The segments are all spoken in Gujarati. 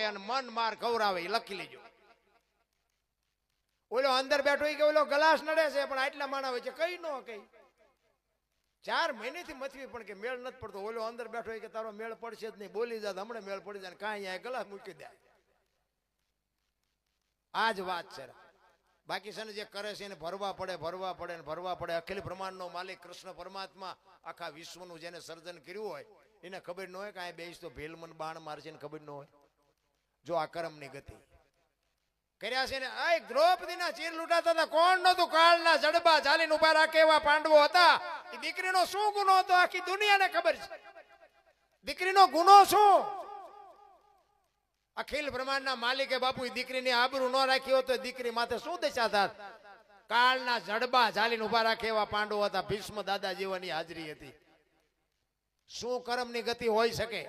કે અને મન માર ખવરાવે એ લખી લેજો. ઓલો અંદર બેઠો કે ઓલો ગ્લાસ નડે છે પણ આટલા માણા હોય છે કઈ નો કઈ 4 મહિનેથી મથવી પણ કે મેળ નથી પડતો. ઓલો અંદર બેઠો કે તારો મેળ પડશે જ નહીં, બોલી જાય હમણાં મેળ પડી જાય, કાંઈ અહીંયા ગ્લાસ મૂકી દે. આ જ વાત છે. બાકી છે ને જે કરે છે એને ભરવા પડે ને ભરવા પડે. અખિલ બ્રહ્માંડનો માલિક કૃષ્ણ પરમાત્મા આખા વિશ્વનું જેને સર્જન કર્યું હોય એને ખબર ન હોય કે આ બેસ તો ભેલમન બાણ મારશે ને ખબર ન હોય. જો આ કર્મની ગતિ કર્યા છે ને. આ દ્રૌપદીના ચીર લૂંટાતા હતા, કોણ નતું? કાળના જડબા ઝાલીને ઉભા રાખે એવા પાંડવો હતા. એ દીકરીનો શું ગુનો હતો આખી દુનિયાને ખબર છે. દીકરીનો ગુનો શું? અખિલ બ્રહ્માંડના માલિકે બાપુ દીકરીની આબરૂ ન રાખી હોત તો દીકરી માથે શું દશા થાત? કાળના જડબા ઝાલીને ઉભા રાખે એવા પાંડવો હતા. ભીષ્મ દાદા જેવાની હાજરી હતી. શું કર્મની ગતિ હોઈ શકે?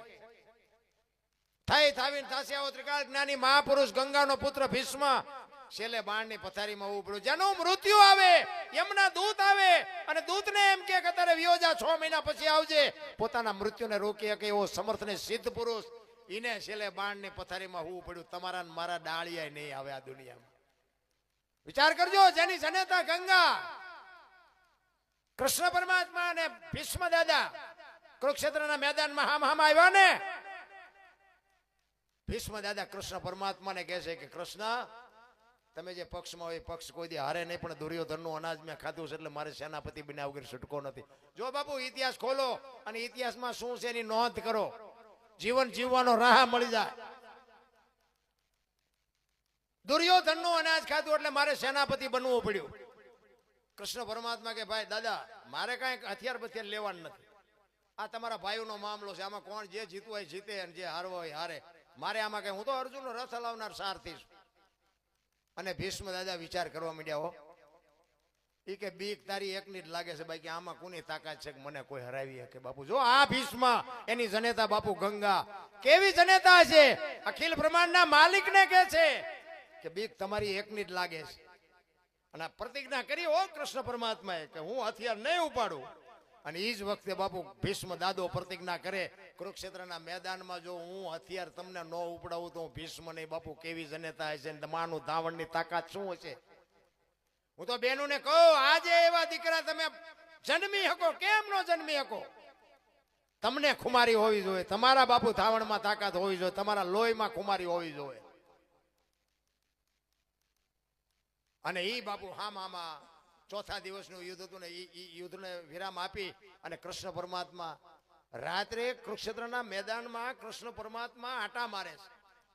થઈ થાવીને થાશે આવો ત્રિકાળ જ્ઞાની મહાપુરુષ ગંગાનો પુત્ર ભીષ્મ છેલ્લે બાણની પથારીમાં ઉભરો. જેનું મૃત્યુ આવે એમના દૂત આવે અને દૂતને એમ કે અત્યારે વિયોજા 6 મહિના પછી આવજે. પોતાના મૃત્યુને રોકી શકે એવો સમર્થ ને સિદ્ધ પુરુષ એને છેલ્લે બાણની પથારીમાં હોવું પડ્યું. તમારા મારા ડાળિયા નહીં આવે આ દુનિયામાં. વિચાર કરજો. જેની જનેતા ગંગા કૃષ્ણ પરમાત્મા અને ભીષ્મ દાદા કુરુક્ષેત્રના મેદાનમાં હામ આવ્યા ને. ભીષ્મ દાદા કૃષ્ણ પરમાત્માને કહે છે કે કૃષ્ણ તમે જે પક્ષમાં હોય પક્ષ કોઈ દી હારે નહીં, પણ દુર્યોધનનું અનાજ મેં ખાધું છે એટલે મારે સેનાપતિ બન્યા વગર છૂટકો નથી. જો બાપુ ઇતિહાસ ખોલો અને ઇતિહાસમાં શું છે એની નોંધ કરો. જીવન જીવવાનો રાહ મળી જાય. દુર્યોધનનું અનાજ ખાધું એટલે મારે સેનાપતિ બનવું પડ્યું. કૃષ્ણ પરમાત્મા કે ભાઈ દાદા મારે કાંઈ હથિયાર બથિયાર લેવાનું નથી. આ તમારા ભાઈઓનો મામલો છે. આમાં કોણ જે જીતવું હોય જીતે અને જે હારવો હોય હારે. મારે આમાં કઈ, હું તો અર્જુનનો રથ હલાવનાર સારથી છું. અને ભીષ્મ દાદા વિચાર કરવા માંડ્યા. હો એ કે બીક તારી એકની જ લાગે છે, બાકી આમાં કોની તાકાત છે કે મને કોઈ હરાવી શકે? બાપુ જો આ ભીષ્મ એની જનેતા બાપુ ગંગા કેવી જનેતા છે. અખિલ બ્રહ્માંડના માલિકને કહે છે કે બીક તમારી એકની જ લાગે છે. અને પ્રતિજ્ઞા કરી હો કૃષ્ણ પરમાત્માએ કે હું હથિયાર નહીં ઉપાડું. અને એ જ વખતે બાપુ ભીષ્મ દાદો પ્રતિજ્ઞા કરે કુરુક્ષેત્રના મેદાનમાં જો હું હથિયાર તમને ન ઉપડાવું તો હું ભીષ્મ નહીં. બાપુ કેવી જનેતા હશે ને માનું ધાવણની તાકાત શું હશે? હું તો બેનોને કહું આજે એવા દીકરા તમે જન્મી શકો, કેમ નો જન્મી શકો? તમને ખુમારી હોવી જોઈએ. તમારા બાપુ ધાવણમાં તાકાત હોવી જોઈએ. તમારા લોહીમાં ખુમારી હોવી જોઈએ. અને ઈ બાપુ હામાં ચોથા દિવસનું યુદ્ધ હતું ને એ યુદ્ધને વિરામ આપી અને કૃષ્ણ પરમાત્મા રાત્રે કુરુક્ષેત્રના મેદાનમાં કૃષ્ણ પરમાત્મા આટા મારે છે.